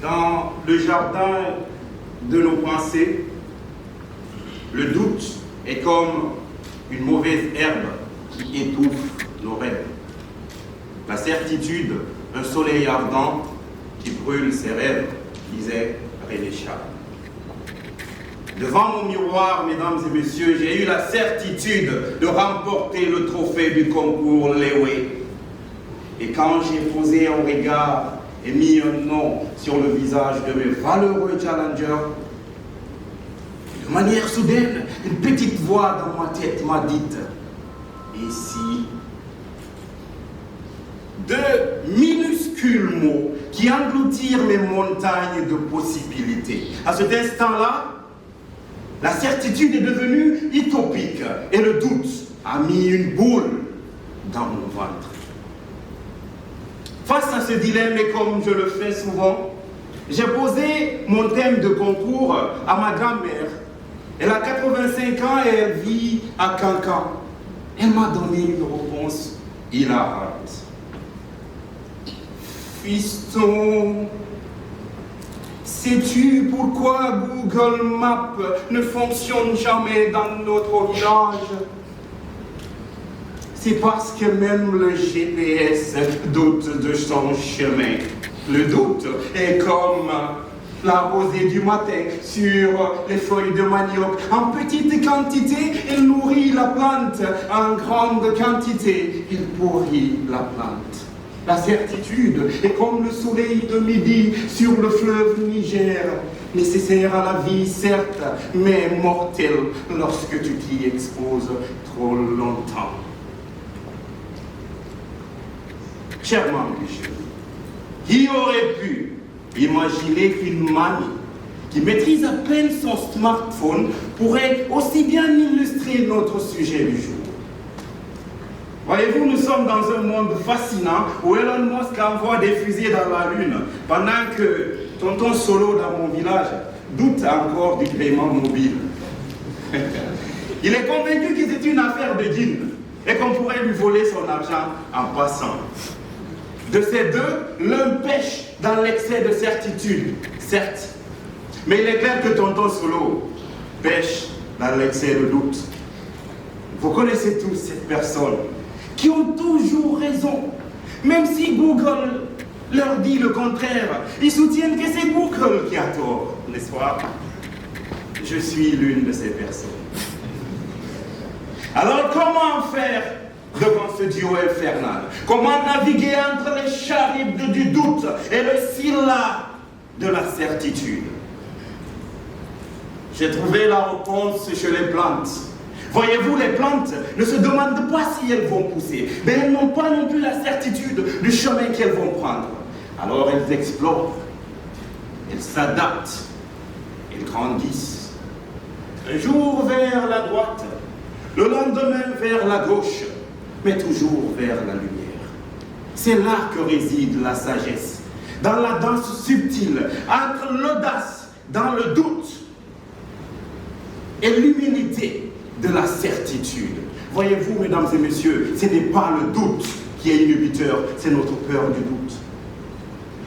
Dans le jardin de nos pensées, le doute est comme une mauvaise herbe qui étouffe nos rêves. La certitude, un soleil ardent qui brûle ses rêves, disait René Char. Devant mon miroir, mesdames et messieurs, j'ai eu la certitude de remporter le trophée du concours Lewe. Et quand j'ai posé un regard et mis un nom sur le visage de mes valeureux challengers, de manière soudaine, une petite voix dans ma tête m'a dit « Et si ?» Deux minuscules mots qui engloutirent mes montagnes de possibilités. À cet instant-là, la certitude est devenue utopique et le doute a mis une boule dans mon ventre. Face à ce dilemme, et comme je le fais souvent, j'ai posé mon thème de concours à ma grand-mère. Elle a 85 ans et elle vit à Cancan. Elle m'a donné une réponse hilarante. Fiston, sais-tu pourquoi Google Maps ne fonctionne jamais dans notre village? C'est parce que même le GPS doute de son chemin. Le doute est comme la rosée du matin sur les feuilles de manioc. En petite quantité, il nourrit la plante. En grande quantité, il pourrit la plante. La certitude est comme le soleil de midi sur le fleuve Niger. Nécessaire à la vie, certes, mais mortel lorsque tu t'y exposes trop longtemps. Chers membres, qui aurait pu imaginer qu'une mamie qui maîtrise à peine son smartphone pourrait aussi bien illustrer notre sujet du jour? Voyez-vous, nous sommes dans un monde fascinant où Elon Musk envoie des fusées dans la Lune, pendant que tonton Solo dans mon village doute encore du paiement mobile. Il est convaincu que c'est une affaire de djinn et qu'on pourrait lui voler son argent en passant. De ces deux, l'un pêche dans l'excès de certitude, certes. Mais il est clair que tonton Solo pêche dans l'excès de doute. Vous connaissez tous cette personne qui ont toujours raison. Même si Google leur dit le contraire, ils soutiennent que c'est Google qui a tort, n'est-ce pas? Je suis l'une de ces personnes. Alors comment faire devant ce duo infernal? Comment naviguer entre les charybdes du doute et le scylla de la certitude? J'ai trouvé la réponse chez les plantes. Voyez-vous, les plantes ne se demandent pas si elles vont pousser, mais elles n'ont pas non plus la certitude du chemin qu'elles vont prendre. Alors elles explorent, elles s'adaptent, elles grandissent. Un jour vers la droite, le lendemain vers la gauche, mais toujours vers la lumière. C'est là que réside la sagesse, dans la danse subtile, entre l'audace, dans le doute, et l'humilité de la certitude. Voyez-vous, mesdames et messieurs, ce n'est pas le doute qui est inhibiteur, c'est notre peur du doute.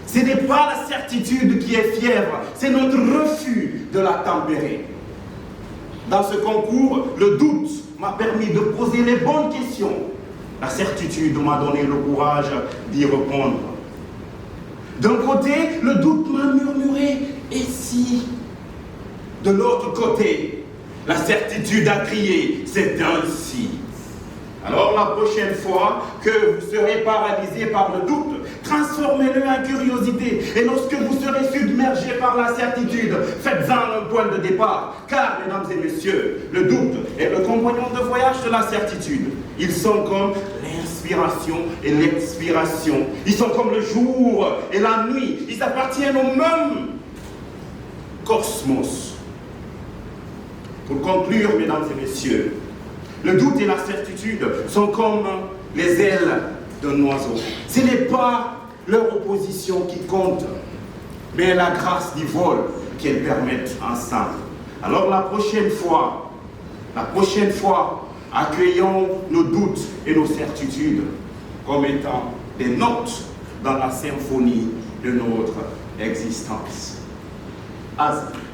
Ce n'est pas la certitude qui est fièvre, c'est notre refus de la tempérer. Dans ce concours, le doute m'a permis de poser les bonnes questions. La certitude m'a donné le courage d'y répondre. D'un côté, le doute m'a murmuré « et si ?» De l'autre côté, la certitude a crié, c'est ainsi. Alors la prochaine fois que vous serez paralysé par le doute, transformez-le en curiosité. Et lorsque vous serez submergé par la certitude, faites-en un point de départ. Car, mesdames et messieurs, le doute est le compagnon de voyage de la certitude. Ils sont comme l'inspiration et l'expiration. Ils sont comme le jour et la nuit. Ils appartiennent au même cosmos. Pour conclure, mesdames et messieurs, le doute et la certitude sont comme les ailes d'un oiseau. Ce n'est pas leur opposition qui compte, mais la grâce du vol qu'elles permettent ensemble. Alors la prochaine fois, accueillons nos doutes et nos certitudes comme étant des notes dans la symphonie de notre existence. Asie.